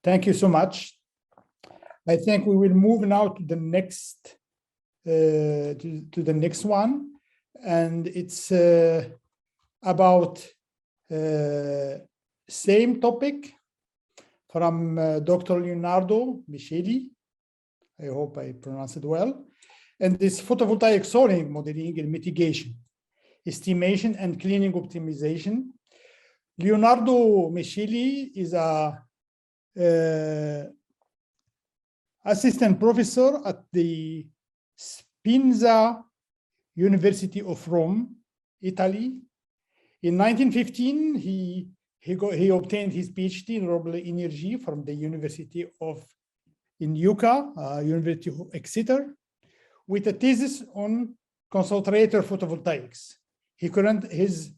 Thank you so much. I think we will move now to the next to the next one, and it's about same topic from Dr. Leonardo Micheli. I hope I pronounced it well. And this photovoltaic solar modeling and mitigation, estimation and cleaning optimization. Leonardo Micheli is a assistant professor at the Spinza University of Rome, Italy. In 1915, he obtained his PhD in renewable energy from the University of University of Exeter, with a thesis on concentrator photovoltaics. His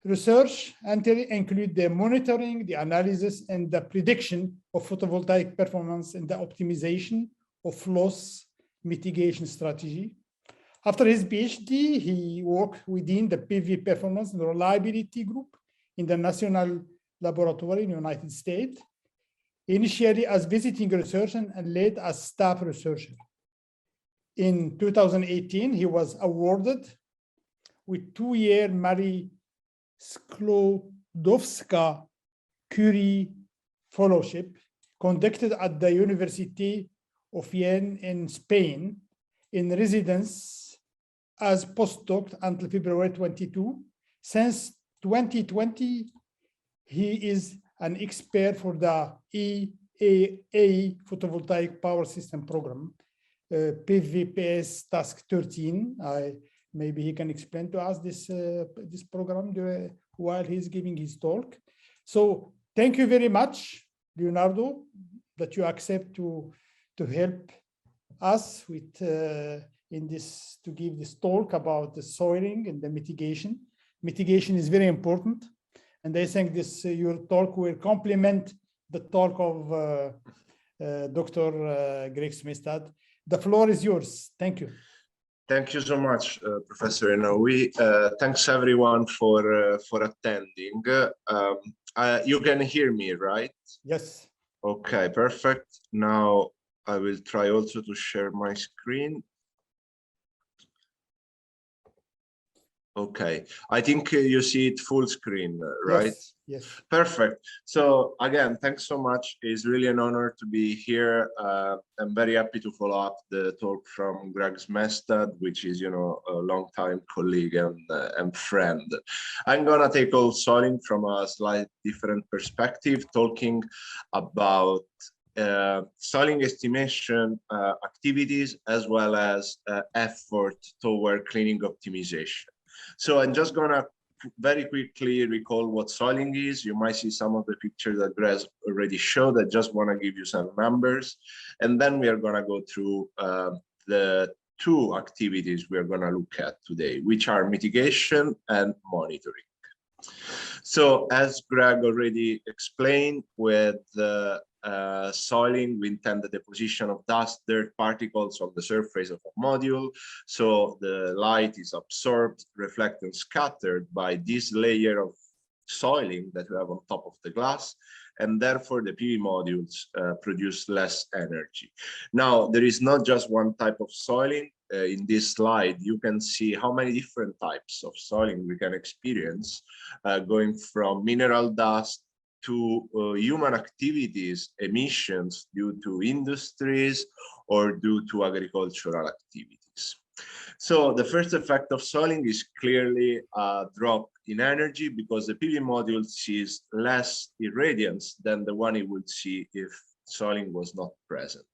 research include the monitoring, the analysis, and the prediction of photovoltaic performance and the optimization of loss mitigation strategy. After his PhD, he worked within the PV performance and reliability group in the National Laboratory in the United States, initially as visiting researcher and later as staff researcher. In 2018, he was awarded with 2-year Marie Sklodowska-Curie Fellowship conducted at the University of Jaén in Spain in residence as postdoc until February 22. Since 2020, he is an expert for the EAA Photovoltaic Power System Program, PVPS Task 13. Maybe he can explain to us this program while he's giving his talk. So thank you very much, Leonardo, that you accept to help us with to give this talk about the soiling and the mitigation. Mitigation is very important, and I think this your talk will complement the talk of Dr. Greg Smestad. The floor is yours. Thank you. Thank you so much, Professor Enoui. Thanks everyone for attending. You can hear me, right? Yes. Okay, perfect. Now I will try also to share my screen. Okay, I think you see it full screen, right? Yes. Yes. Perfect. So again, thanks so much. It's really an honor to be here. I'm very happy to follow up the talk from Greg Smestad, which is, you know, a longtime colleague and friend. I'm gonna take all soiling from a slightly different perspective, talking about soiling estimation activities as well as effort toward cleaning optimization. So I'm just gonna very quickly recall what soiling is. You might see some of the pictures that Greg already showed. I just want to give you some numbers, and then we are going to go through the two activities we are going to look at today, which are mitigation and monitoring. So as Greg already explained, with the soiling, we intend the deposition of dust, dirt, particles on the surface of a module. So the light is absorbed, reflected, and scattered by this layer of soiling that we have on top of the glass, and therefore the PV modules produce less energy. Now, there is not just one type of soiling. In this slide, you can see how many different types of soiling we can experience, going from mineral dust to human activities, emissions due to industries or due to agricultural activities. So the first effect of soiling is clearly a drop in energy, because the PV module sees less irradiance than the one it would see if soiling was not present.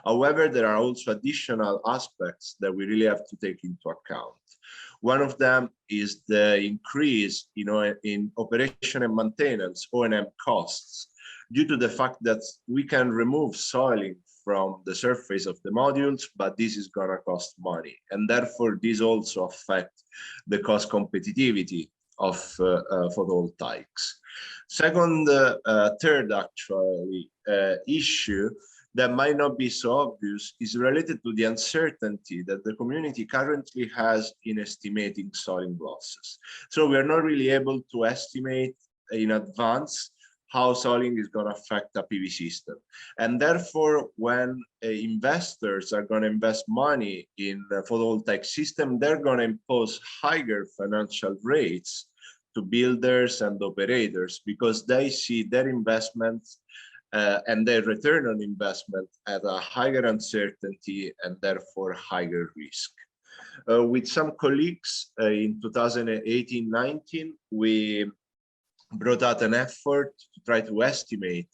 However, there are also additional aspects that we really have to take into account. One of them is the increase, in operation and maintenance, O&M costs, due to the fact that we can remove soiling from the surface of the modules, but this is going to cost money. And therefore, this also affects the cost competitivity of photovoltaics. Second, third actually issue that might not be so obvious is related to the uncertainty that the community currently has in estimating soiling losses. So we are not really able to estimate in advance how soiling is going to affect a PV system. And therefore, when investors are going to invest money in the photovoltaic system, they're going to impose higher financial rates to builders and operators because they see their investments and their return on investment at a higher uncertainty and therefore higher risk. With some colleagues in 2018-19, we brought out an effort to try to estimate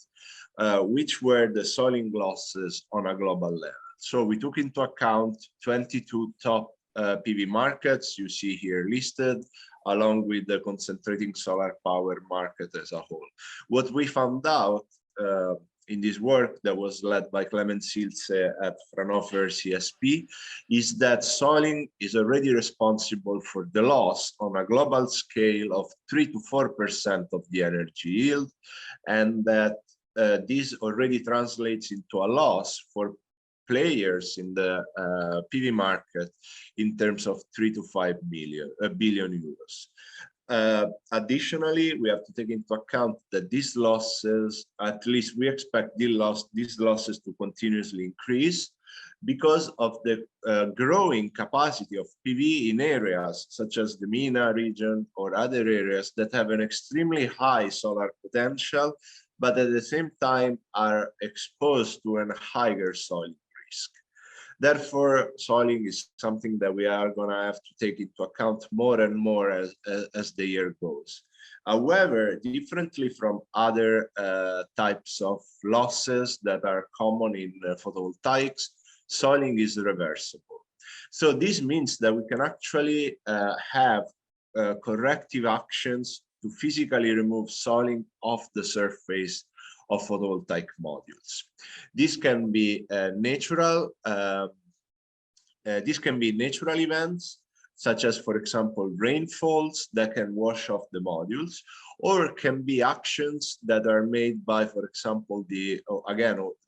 which were the soiling losses on a global level. So we took into account 22 top PV markets you see here listed, along with the concentrating solar power market as a whole. What we found out in this work that was led by Clement Silse at Fraunhofer CSP is that soiling is already responsible for the loss on a global scale of 3 to 4% of the energy yield, and that this already translates into a loss for players in the PV market in terms of 3 to 5 billion euros. Additionally, we have to take into account that these losses, at least we expect these losses to continuously increase because of the growing capacity of PV in areas such as the MENA region or other areas that have an extremely high solar potential, but at the same time are exposed to a higher soiling risk. Therefore, soiling is something that we are going to have to take into account more and more as the year goes. However, differently from other types of losses that are common in photovoltaics, soiling is reversible. So this means that we can actually have corrective actions to physically remove soiling off the surface of photovoltaic modules. This can be natural events, such as, for example, rainfalls that can wash off the modules, or can be actions that are made by, for example, the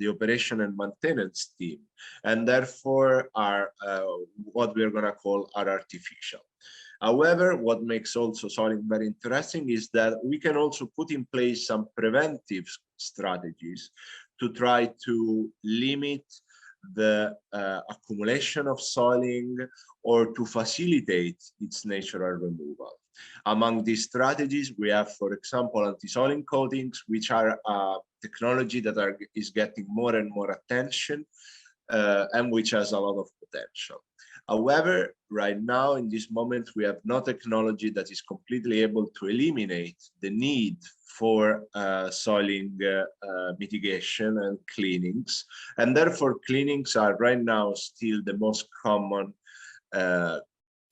operation and maintenance team, and therefore are what we're going to call are artificial. However, what makes also soiling very interesting is that we can also put in place some preventive strategies to try to limit the accumulation of soiling or to facilitate its natural removal. Among these strategies, we have, for example, anti-soiling coatings, which are a technology that is getting more and more attention and which has a lot of potential. However, right now, in this moment, we have no technology that is completely able to eliminate the need for soiling mitigation and cleanings. And therefore, cleanings are right now still the most common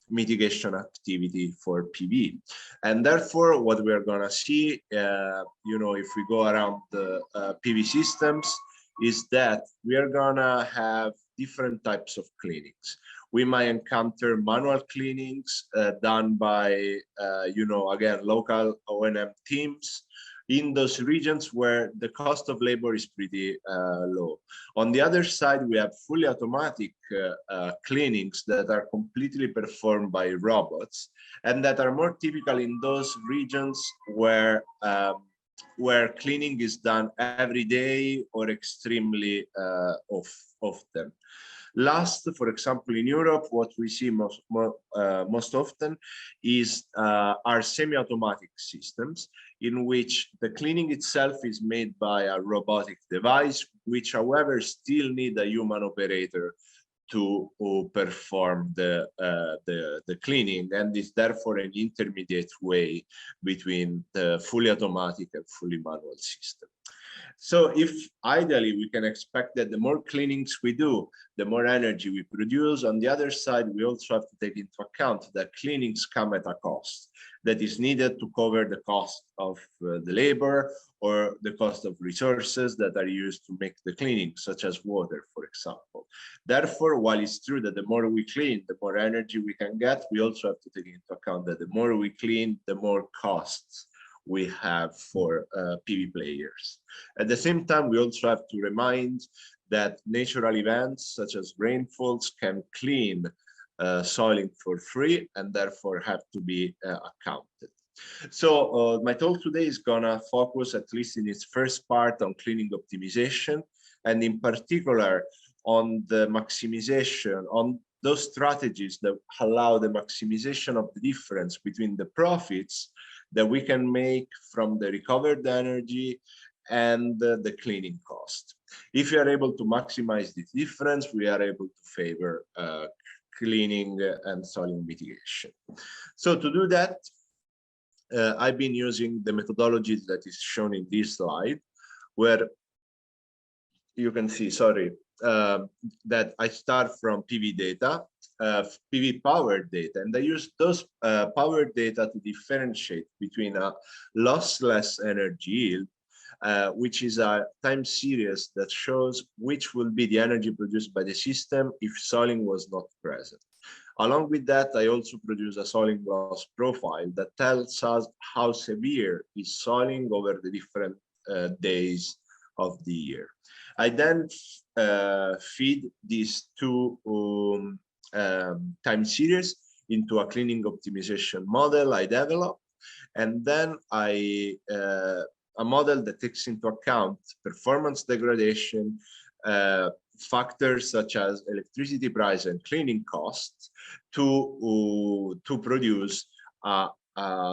mitigation activity for PV. And therefore, what we're going to see, if we go around the PV systems, is that we are going to have different types of cleanings. We might encounter manual cleanings done by, local O&M teams in those regions where the cost of labor is pretty low. On the other side, we have fully automatic cleanings that are completely performed by robots and that are more typical in those regions where cleaning is done every day or extremely often. Last, for example, in Europe, what we see most often is our semi-automatic systems, in which the cleaning itself is made by a robotic device, which, however, still need a human operator to perform the cleaning, and is therefore an intermediate way between the fully automatic and fully manual system. So if ideally we can expect that the more cleanings we do, the more energy we produce. On the other side, we also have to take into account that cleanings come at a cost that is needed to cover the cost of the labor or the cost of resources that are used to make the cleaning, such as water, for example. Therefore, while it's true that the more we clean, the more energy we can get, we also have to take into account that the more we clean, the more costs we have for PV players. At the same time, we also have to remind that natural events such as rainfalls can clean soiling for free and therefore have to be accounted. So my talk today is gonna focus, at least in its first part, on cleaning optimization, and in particular on the maximization, on those strategies that allow the maximization of the difference between the profits that we can make from the recovered energy and the cleaning cost. If we are able to maximize this difference, we are able to favor cleaning and soiling mitigation. So to do that, I've been using the methodology that is shown in this slide, where you can see, that I start from PV data, PV power data, and I use those power data to differentiate between a lossless energy yield, which is a time series that shows which will be the energy produced by the system if soiling was not present. Along with that, I also produce a soiling loss profile that tells us how severe is soiling over the different days of the year. I then feed these two time series into a cleaning optimization model I developed, and then a model that takes into account performance degradation, factors such as electricity price and cleaning costs to produce a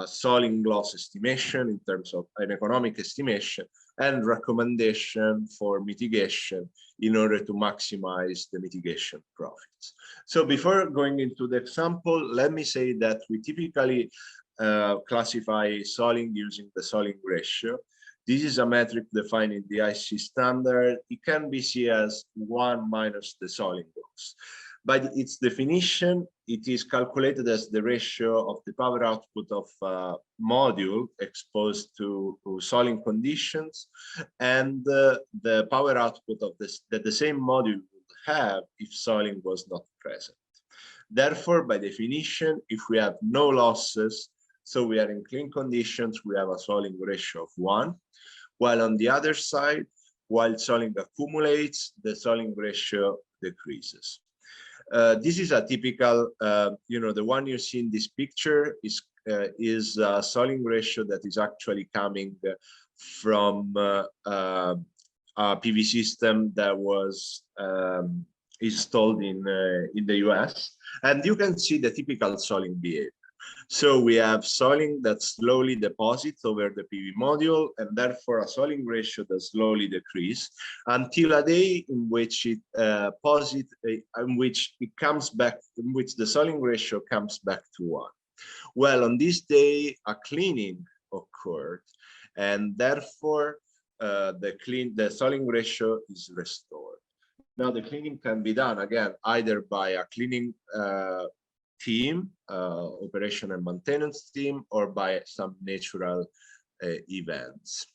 soiling loss estimation in terms of an economic estimation and recommendation for mitigation in order to maximize the mitigation profits. So before going into the example, let me say that we typically classify soiling using the soiling ratio. This is a metric defined in the IC standard. It can be seen as 1 minus the soiling loss. By its definition, it is calculated as the ratio of the power output of a module exposed to soiling conditions and the power output of that the same module would have if soiling was not present. Therefore, by definition, if we have no losses, so we are in clean conditions, we have a soiling ratio of 1. While on the other side, while soiling accumulates, the soiling ratio decreases. This is a typical, the one you see in this picture is a soiling ratio that is actually coming from a PV system that was installed in the US. And you can see the typical soiling behavior. So we have soiling that slowly deposits over the PV module, and therefore a soiling ratio that slowly decreases until a day in which it in which the soiling ratio comes back to 1. Well, on this day, a cleaning occurred, and therefore the soiling ratio is restored. Now the cleaning can be done again either by a cleaning team, operation and maintenance team, or by some natural events.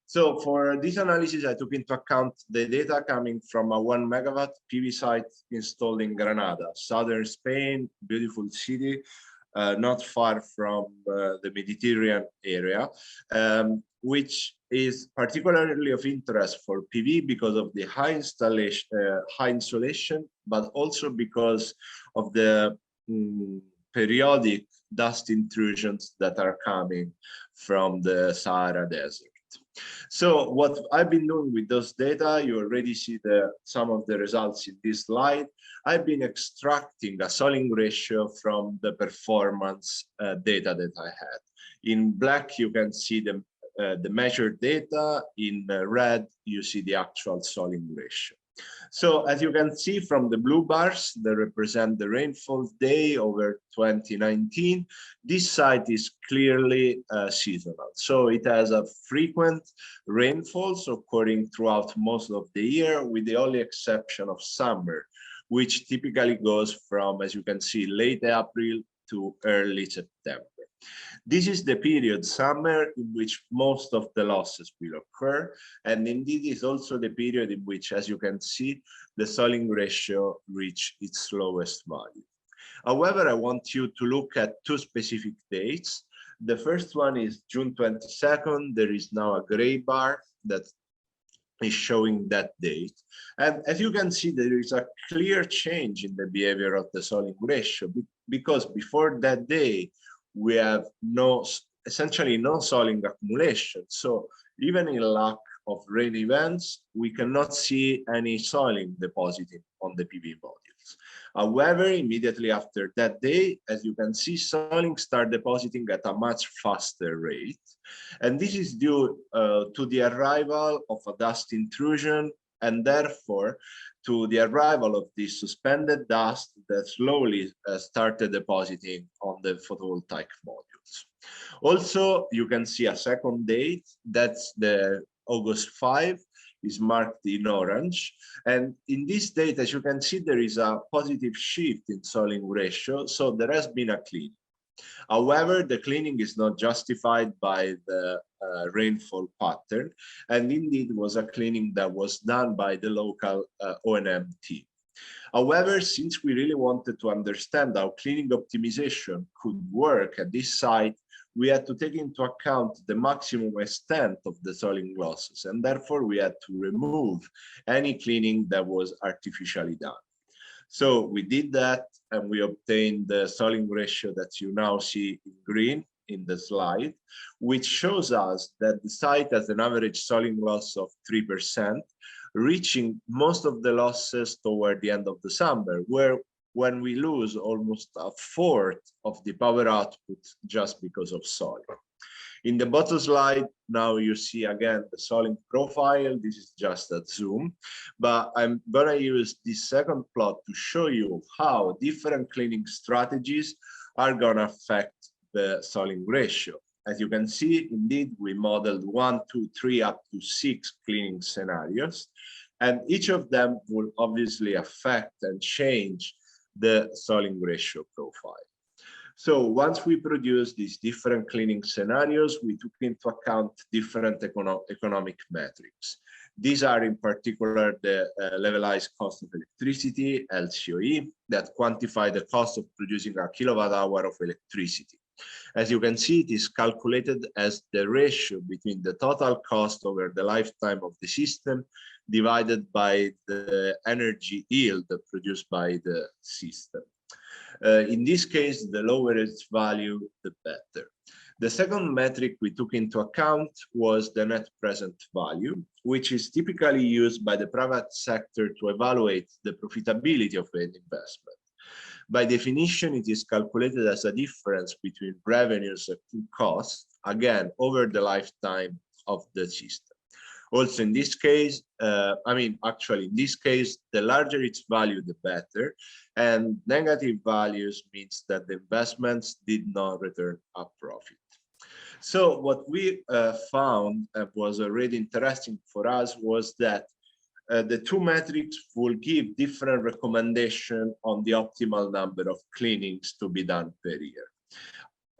So for this analysis, I took into account the data coming from a 1 megawatt PV site installed in Granada, southern Spain, beautiful city, not far from the Mediterranean area, which is particularly of interest for PV because of the high insolation, but also because of the periodic dust intrusions that are coming from the Sahara Desert. So what I've been doing with those data, you already see some of the results in this slide. I've been extracting a soiling ratio from the performance data that I had. In black, you can see the measured data. In red, you see the actual soiling ratio. So as you can see from the blue bars that represent the rainfall day over 2019, this site is clearly seasonal. So it has a frequent rainfalls occurring throughout most of the year, with the only exception of summer, which typically goes from, as you can see, late April to early September. This is the period, summer, in which most of the losses will occur. And indeed is also the period in which, as you can see, the soiling ratio reach its lowest value. However, I want you to look at two specific dates. The first one is June 22nd. There is now a gray bar that is showing that date. And as you can see, there is a clear change in the behavior of the soiling ratio, because before that day, we have essentially no soiling accumulation. So even in lack of rain events, we cannot see any soiling depositing on the PV modules. However, immediately after that day, as you can see, soiling start depositing at a much faster rate. And this is due to the arrival of a dust intrusion, and therefore to the arrival of this suspended dust that slowly started depositing on the photovoltaic modules. Also, you can see a second date, that's the August 5, is marked in orange. And in this date, as you can see, there is a positive shift in soiling ratio, so there has been a cleaning. However, the cleaning is not justified by the rainfall pattern, and indeed was a cleaning that was done by the local O&M team. However, since we really wanted to understand how cleaning optimization could work at this site, we had to take into account the maximum extent of the soiling losses, and therefore we had to remove any cleaning that was artificially done. So we did that, and we obtained the soiling ratio that you now see in green in the slide, which shows us that the site has an average soiling loss of 3%, reaching most of the losses toward the end of the summer, when we lose almost a fourth of the power output just because of soiling. In the bottom slide, now you see again the soiling profile. This is just a zoom, but I'm gonna use this second plot to show you how different cleaning strategies are gonna affect the soiling ratio. As you can see, indeed, we modeled 1, 2, 3, up to 6 cleaning scenarios, and each of them will obviously affect and change the soiling ratio profile. So once we produce these different cleaning scenarios, we took into account different economic metrics. These are in particular the levelized cost of electricity, LCOE, that quantify the cost of producing a kilowatt hour of electricity. As you can see, it is calculated as the ratio between the total cost over the lifetime of the system divided by the energy yield produced by the system. In this case, the lower its value, the better. The second metric we took into account was the net present value, which is typically used by the private sector to evaluate the profitability of an investment. By definition, it is calculated as a difference between revenues and costs, again, over the lifetime of the system. Also, in this case, actually, in this case, the larger its value, the better. And negative values means that the investments did not return a profit. So what we found was already interesting for us was that the two metrics will give different recommendations on the optimal number of cleanings to be done per year.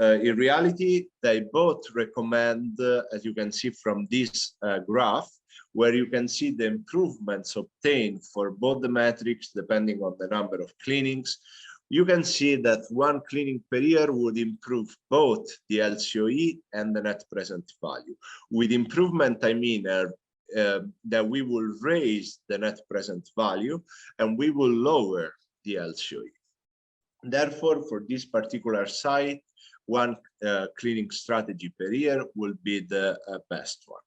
In reality, they both recommend, as you can see from this graph, where you can see the improvements obtained for both the metrics depending on the number of cleanings. You can see that one cleaning per year would improve both the LCOE and the net present value. With improvement, I mean that we will raise the net present value and we will lower the LCOE. Therefore, for this particular site, one cleaning strategy per year will be the best one.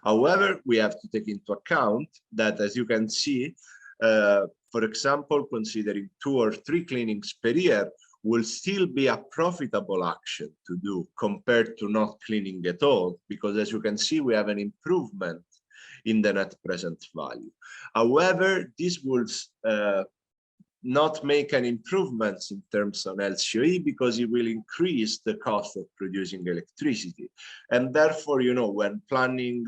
However, we have to take into account that, as you can see, for example, considering 2 or 3 cleanings per year will still be a profitable action to do compared to not cleaning at all, because as you can see, we have an improvement in the net present value. However, this will not make any improvements in terms of LCOE because it will increase the cost of producing electricity. And therefore, you know, when planning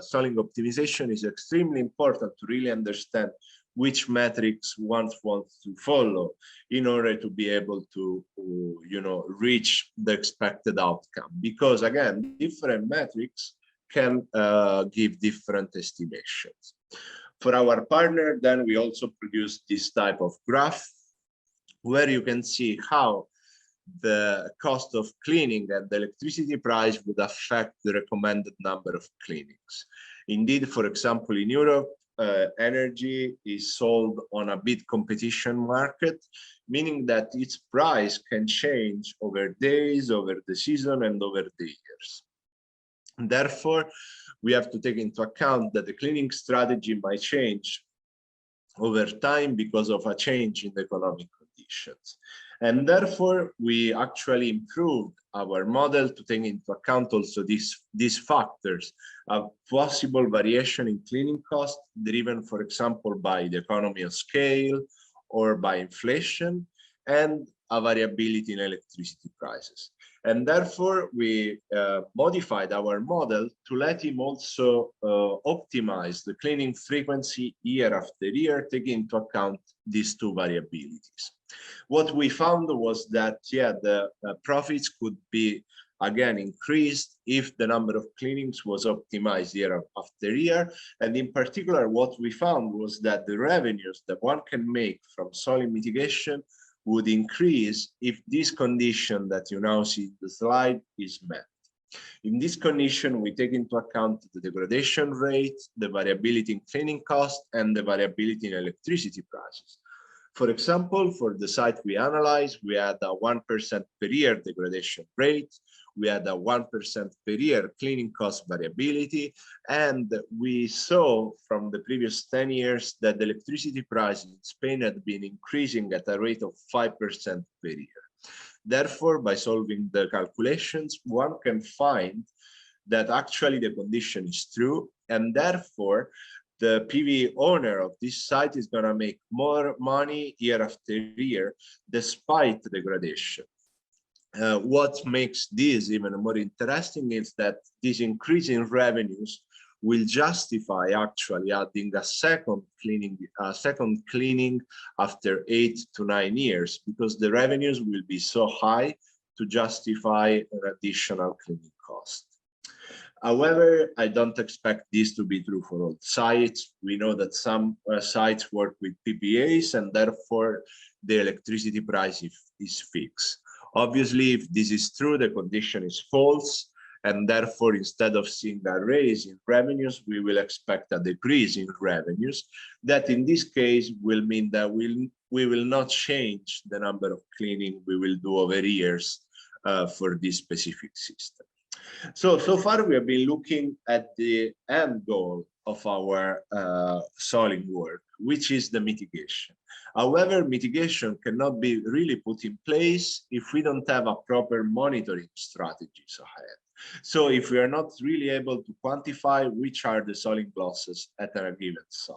soiling optimization, is extremely important to really understand which metrics one wants to follow in order to be able to, you know, reach the expected outcome. Because again, different metrics can give different estimations. For our partner, then we also produce this type of graph where you can see how the cost of cleaning and the electricity price would affect the recommended number of cleanings. Indeed, for example, in Europe, energy is sold on a bid competition market, meaning that its price can change over days, over the season, and over the years. Therefore, we have to take into account that the cleaning strategy might change over time because of a change in the economic conditions. And therefore, we actually improved our model to take into account also these factors of possible variation in cleaning costs, driven, for example, by the economy of scale or by inflation, and a variability in electricity prices. And therefore, we modified our model to let him also optimize the cleaning frequency year after year, taking into account these two variabilities. What we found was that, yeah, the profits could be again increased if the number of cleanings was optimized year after year. And in particular, what we found was that the revenues that one can make from soil mitigation would increase if this condition that you now see in the slide is met. In this condition, we take into account the degradation rate, the variability in cleaning cost, and the variability in electricity prices. For example, for the site we analyzed, we had a 1% per year degradation rate, we had a 1% per year cleaning cost variability, and we saw from the previous 10 years that the electricity price in Spain had been increasing at a rate of 5% per year. Therefore, by solving the calculations, one can find that actually the condition is true, and therefore the PV owner of this site is going to make more money year after year despite degradation. What makes this even more interesting is that this increase in revenues will justify actually adding a second cleaning after 8 to 9 years, because the revenues will be so high to justify an additional cleaning cost. However, I don't expect this to be true for all sites. We know that some sites work with PPAs, and therefore the electricity price is fixed. Obviously, if this is true, the condition is false, and therefore, instead of seeing a raise in revenues, we will expect a decrease in revenues. That in this case will mean that we will not change the number of cleaning we will do over years for this specific system. So far we have been looking at the end goal of our soiling work, which is the mitigation. However, mitigation cannot be really put in place if we don't have a proper monitoring strategies ahead. So if we are not really able to quantify which are the soiling losses at a given site.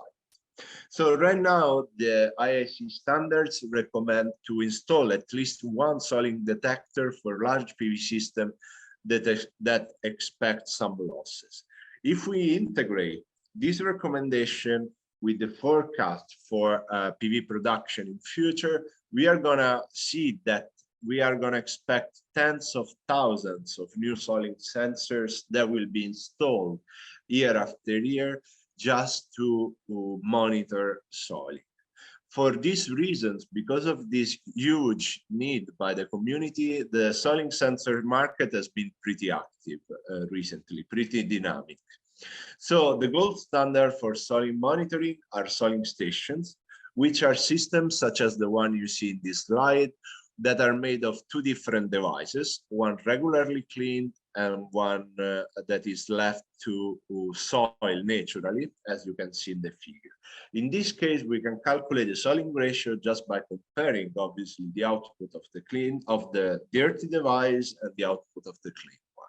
So right now, the IIC standards recommend to install at least one soiling detector for large PV system that expect some losses. If we integrate this recommendation with the forecast for PV production in future, we are gonna see that we are gonna expect tens of thousands of new soiling sensors that will be installed year after year just to monitor soiling. For these reasons, because of this huge need by the community, the soiling sensor market has been pretty active recently, pretty dynamic. So the gold standard for soiling monitoring are soiling stations, which are systems such as the one you see in this slide that are made of two different devices, one regularly cleaned and one that is left to soil naturally, as you can see in the figure. In this case, we can calculate the soiling ratio just by comparing, obviously, the output of the dirty device and the output of the clean one.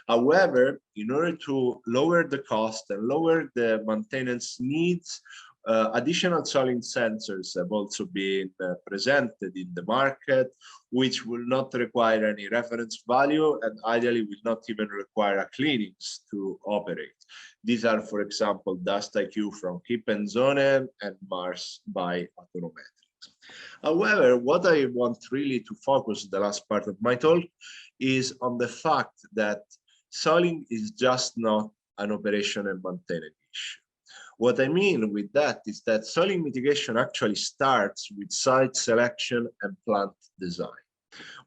However, in order to lower the cost and lower the maintenance needs, additional soiling sensors have also been presented in the market, which will not require any reference value and ideally will not even require a cleanings to operate. These are, for example, Dust IQ from Keep and Zone and Mars by Autonometrics. However, what I want really to focus the last part of my talk is on the fact that soiling is just not an operation and maintenance issue. What I mean with that is that soiling mitigation actually starts with site selection and plant design.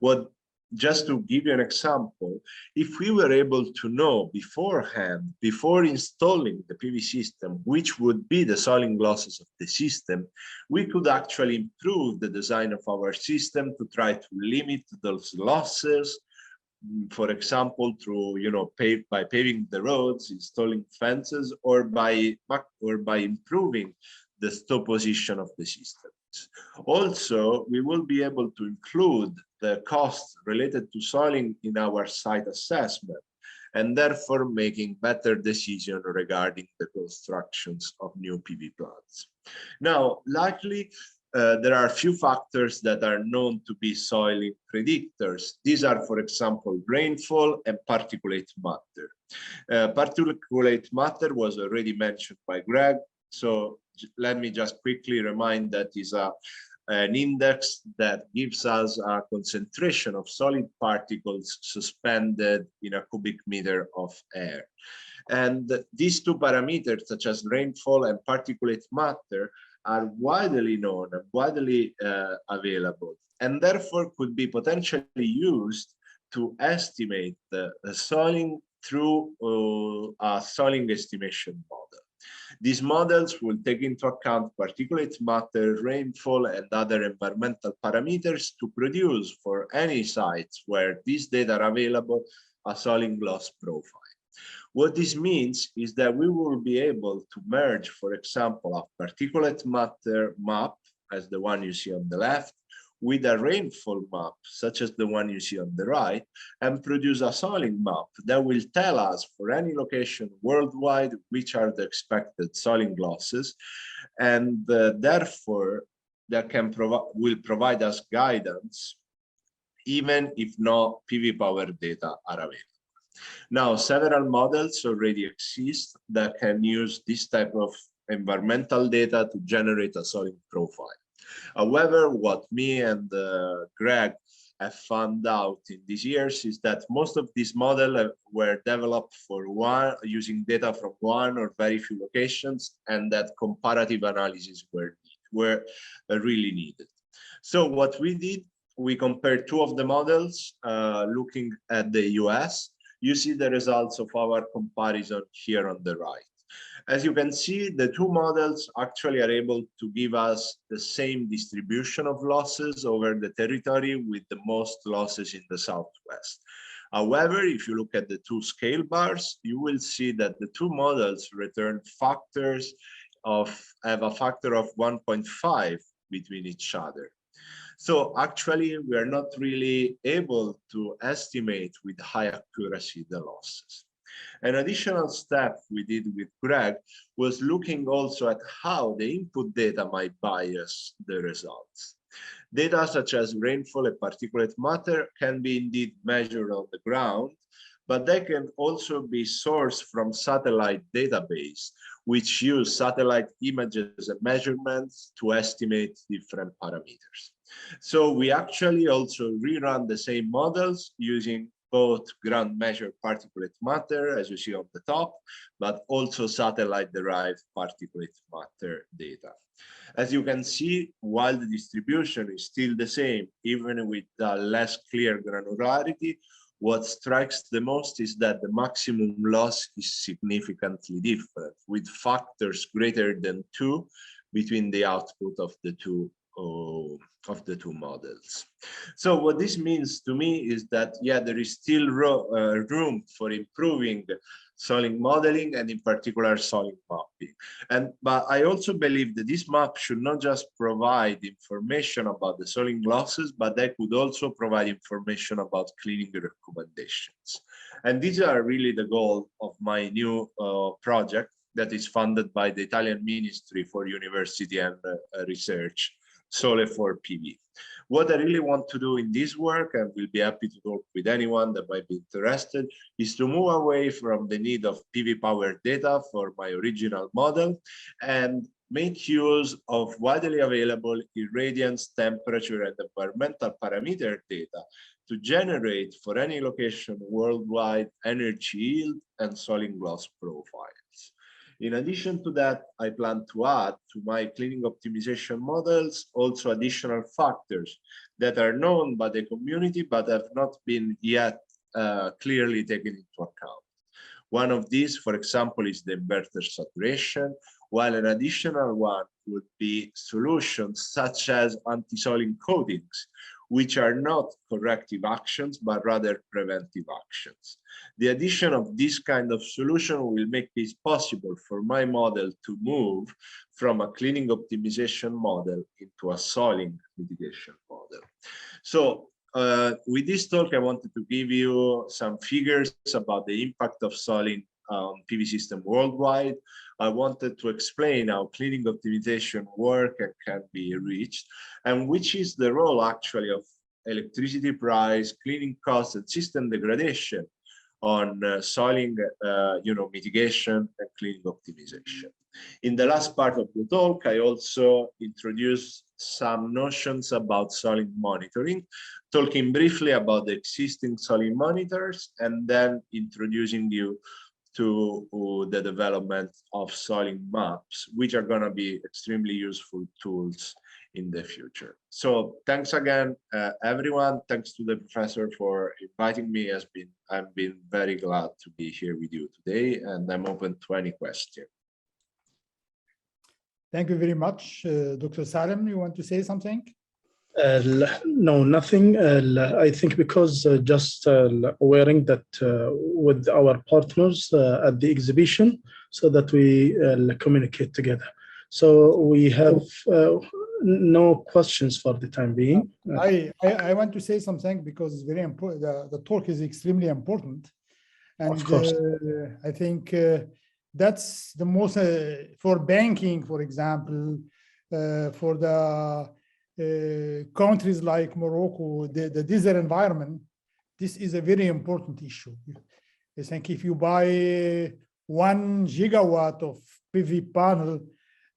What just to give you an example, if we were able to know beforehand, before installing the PV system, which would be the soiling losses of the system, we could actually improve the design of our system to try to limit those losses. For example, through by paving the roads, installing fences, or by improving the stow position of the systems. Also, we will be able to include the costs related to soiling in our site assessment, and therefore making better decisions regarding the constructions of new PV plants. Now, likely, there are a few factors that are known to be soiling predictors. These are, for example, rainfall and particulate matter. Particulate matter was already mentioned by Greg, so let me just quickly remind that is an index that gives us a concentration of solid particles suspended in a cubic meter of air. And these two parameters, such as rainfall and particulate matter, are widely known and widely available, and therefore could be potentially used to estimate the soiling through a soiling estimation model. These models will take into account particulate matter, rainfall, and other environmental parameters to produce, for any sites where these data are available, a soiling loss profile. What this means is that we will be able to merge, for example, a particulate matter map, as the one you see on the left, with a rainfall map, such as the one you see on the right, and produce a soiling map that will tell us for any location worldwide which are the expected soiling losses, and therefore that will provide us guidance even if no PV power data are available. Now, several models already exist that can use this type of environmental data to generate a soiling profile. However, what me and Greg have found out in these years is that most of these models were developed for using data from one or very few locations, and that comparative analysis were really needed. So what we did, we compared two of the models looking at the US. You see the results of our comparison here on the right. As you can see, the two models actually are able to give us the same distribution of losses over the territory, with the most losses in the Southwest. However, if you look at the two scale bars, you will see that the two models return factors have a factor of 1.5 between each other. So actually, we are not really able to estimate with high accuracy the losses. An additional step we did with Greg was looking also at how the input data might bias the results. Data such as rainfall and particulate matter can be indeed measured on the ground, but they can also be sourced from satellite database, which use satellite images and measurements to estimate different parameters. So we actually also rerun the same models using both ground measured particulate matter, as you see on the top, but also satellite derived particulate matter data. As you can see, while the distribution is still the same, even with less clear granularity, what strikes the most is that the maximum loss is significantly different, with factors greater than 2 between the output of the two models. So what this means to me is that, yeah, there is still room for improving soiling modeling, and in particular soiling mapping. But I also believe that this map should not just provide information about the soiling losses, but they could also provide information about cleaning recommendations. And these are really the goal of my new project that is funded by the Italian Ministry for University and Research, Solaire for PV. What I really want to do in this work, and will be happy to talk with anyone that might be interested, is to move away from the need of PV power data for my original model and make use of widely available irradiance, temperature, and environmental parameter data to generate for any location worldwide energy yield and soiling loss profiles. In addition to that, I plan to add to my cleaning optimization models also additional factors that are known by the community but have not been yet clearly taken into account. One of these, for example, is the inverter saturation, while an additional one would be solutions such as anti-soiling coatings, which are not corrective actions, but rather preventive actions. The addition of this kind of solution will make this possible for my model to move from a cleaning optimization model into a soiling mitigation model. So with this talk, I wanted to give you some figures about the impact of soiling on PV system worldwide. I wanted to explain how cleaning optimization work and can be reached, and which is the role actually of electricity price, cleaning costs, and system degradation on soiling, mitigation and cleaning optimization. In the last part of the talk, I also introduced some notions about soiling monitoring, talking briefly about the existing soiling monitors, and then introducing you to the development of soiling maps, which are going to be extremely useful tools in the future. So thanks again, everyone. Thanks to the professor for inviting me. I've been very glad to be here with you today, and I'm open to any question. Thank you very much. Dr. Salem, you want to say something? No, nothing. I think because just wearing that with our partners at the exhibition so that we communicate together. So we have no questions for the time being. I want to say something because it's very important. The talk is extremely important. And of course. I think that's the most, for banking, for example, for the countries like Morocco, the desert environment, this is a very important issue. I think if you buy 1 gigawatt of PV panel,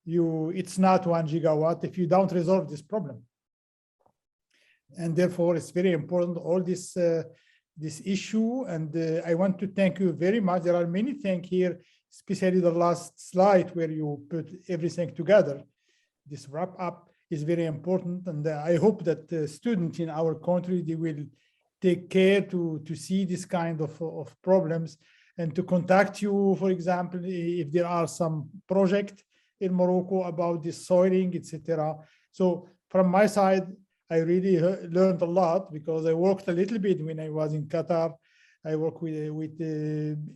it's not 1 gigawatt if you don't resolve this problem. And therefore, it's very important, all this issue. And I want to thank you very much. There are many things here, especially the last slide where you put everything together. This wrap up is very important, and I hope that the students in our country, they will take care to see this kind of problems and to contact you, for example, if there are some project in Morocco about this soiling, etc. So from my side, I really learned a lot because I worked a little bit when I was in Qatar. I worked with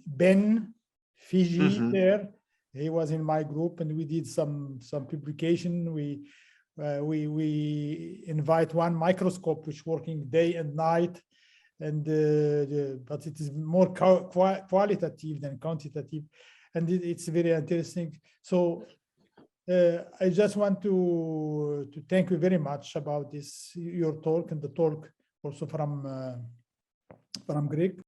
Ben Fiji there. He was in my group, and we did some publication. We invite one microscope which working day and night, and but it is more qualitative than quantitative, and it's very interesting. So I just want to thank you very much about this, your talk, and the talk also from Greg.